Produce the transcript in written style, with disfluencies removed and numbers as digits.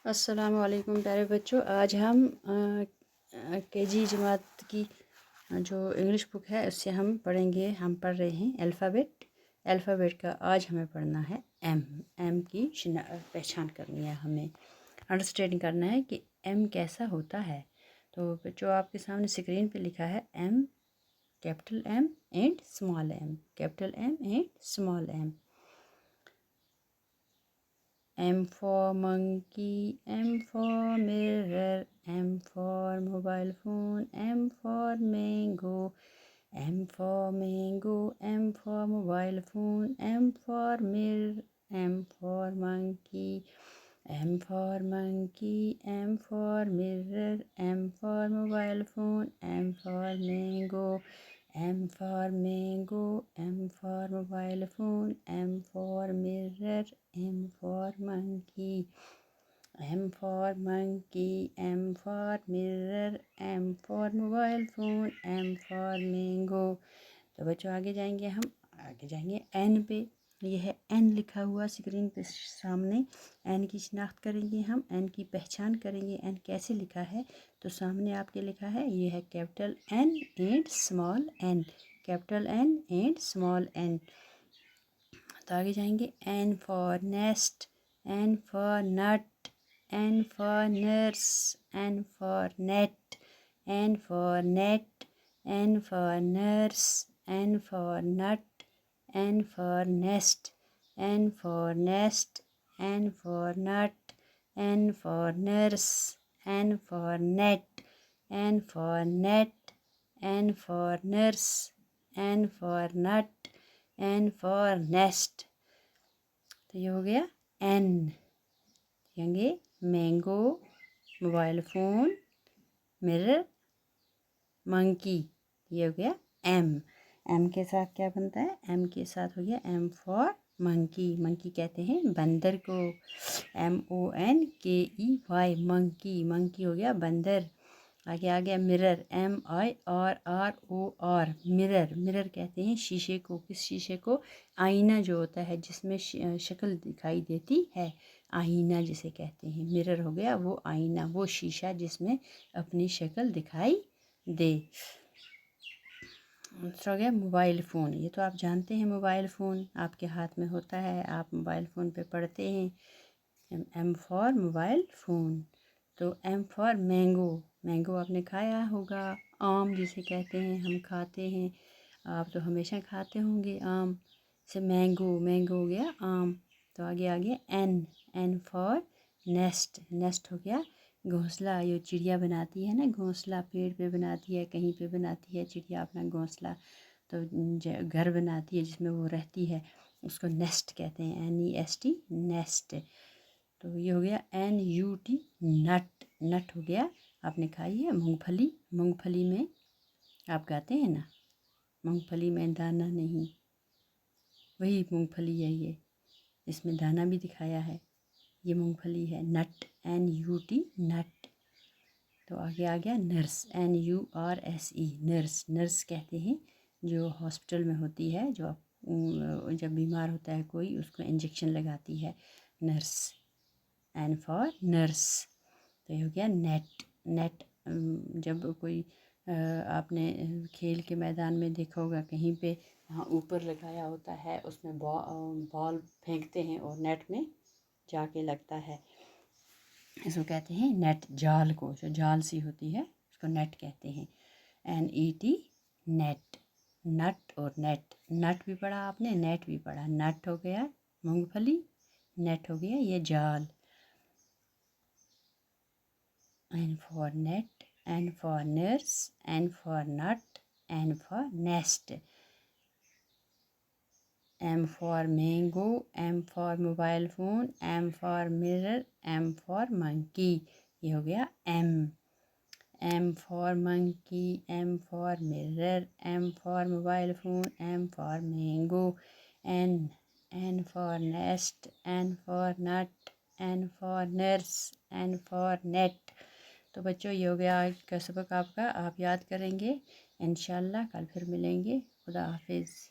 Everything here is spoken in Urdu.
السلام علیکم پیارے بچوں، آج ہم کے جی جماعت کی جو انگلش بک ہے اس سے ہم پڑھیں گے. ہم پڑھ رہے ہیں الفابیٹ کا. آج ہمیں پڑھنا ہے ایم کی پہچان کرنی ہے. ہمیں انڈرسٹینڈ کرنا ہے کہ ایم کیسا ہوتا ہے. تو بچوں آپ کے سامنے اسکرین پہ لکھا ہے M, capital M and small M. Capital M and small M. M for monkey, M for mirror, M for mobile phone, M for mango, M for mango, M for mobile phone, M for mirror, M for monkey, M for monkey, M for mirror, M for mobile phone, M for mango, M for mango, M for mobile phone, M for mirror, M for monkey, M for monkey, M for mirror, M for mobile phone, M for mango. تو بچوں آگے جائیں گے. ہم آگے جائیں گے این پہ. یہ ہے این لکھا ہوا اسکرین پہ سامنے. این کی شناخت کریں گے ہم، این کی پہچان کریں گے. این کیسے لکھا ہے تو سامنے آپ کے لکھا ہے یہ ہے capital N and small N. Capital N and small N. تو آگے جائیں گے. N for nest, N for nut, N for nurse, N for net, N for net, N for nurse, N for nut, N for nest, N for nest, N for nut, N for nurse, N for net, N for net, N for nurse, N for nut, N for nest. تو یہ ہو گیا این. کہیں گے مینگو، موبائل فون، مرر، منکی. یہ ہو گیا ایم. ایم کے ساتھ کیا بنتا ہے؟ ایم کے ساتھ ہو گیا ایم فار منکی. منکی کہتے ہیں بندر کو. MONKEY منکی. منکی ہو گیا بندر. آگے آ گیا مرر. MIRROR mirror. مرر کہتے ہیں شیشے کو. کس شیشے کو؟ آئینہ جو ہوتا ہے جس میں شکل دکھائی دیتی ہے، آئینہ جسے کہتے ہیں. مرر ہو گیا وہ آئینہ، وہ شیشہ جس میں اپنی شکل دکھائی دے. دوسرا ہو گیا موبائل فون. یہ تو آپ جانتے ہیں موبائل فون آپ کے ہاتھ میں ہوتا ہے، آپ موبائل فون پہ پڑھتے ہیں. M for mobile phone. تو ایم فار مینگو. مینگو آپ نے کھایا ہوگا، آم جسے کہتے ہیں ہم کھاتے ہیں. آپ تو ہمیشہ کھاتے ہوں گے آم سے. مینگو. مینگو ہو گیا آم. تو آگے آگے N. N for nest. Nest ہو گیا گھونسلہ. یہ چڑیا بناتی ہے نا گھونسلہ، پیڑ پہ بناتی ہے، کہیں پہ بناتی ہے چڑیا اپنا گھونسلہ. تو گھر بناتی ہے جس میں وہ رہتی ہے، اس کو نیسٹ کہتے ہیں. NEST nest. تو یہ ہو گیا NUT نٹ. نٹ ہو گیا آپ نے کھائی ہے مونگ پھلی. مونگ پھلی میں آپ کہتے ہیں نا مونگ پھلی میں دانہ نہیں، وہی مونگ پھلی ہے یہ. اس میں دانہ بھی دکھایا ہے، یہ مونگ پھلی ہے. نٹ. NUT نٹ. تو آگے آ گیا نرس. NURSE nurse. نرس کہتے ہیں جو ہاسپٹل میں ہوتی ہے، جو جب بیمار ہوتا ہے کوئی اس کو انجیکشن لگاتی ہے. نرس. N for nurse. تو یہ ہو گیا نیٹ. نیٹ جب کوئی آپ نے کھیل کے میدان میں دیکھا ہوگا کہیں پہ وہاں اوپر لگایا ہوتا ہے، اس میں بال پھینکتے ہیں اور نیٹ میں جا کے لگتا ہے. اس کو کہتے ہیں نیٹ. جال کو، جو جال سی ہوتی ہے اس کو نیٹ کہتے ہیں. NET net. نٹ اور نیٹ. نٹ بھی پڑھا آپ نے، نیٹ بھی پڑھا. نٹ ہو گیا مونگ پھلی، نیٹ ہو گیا یہ جال. N for net, N for nurse, N for nut, N for nest. M for mango, M for mobile phone, M for mirror, M for monkey. یہ ہو گیا M. M for monkey, M for mirror, M for mobile phone, M for mango. N for nest, N for nut, N for nurse, N for net. تو بچوں یہ ہو گیا آج کا سبق آپ کا. آپ یاد کریں گے انشاءاللہ. کل پھر ملیں گے. خدا حافظ.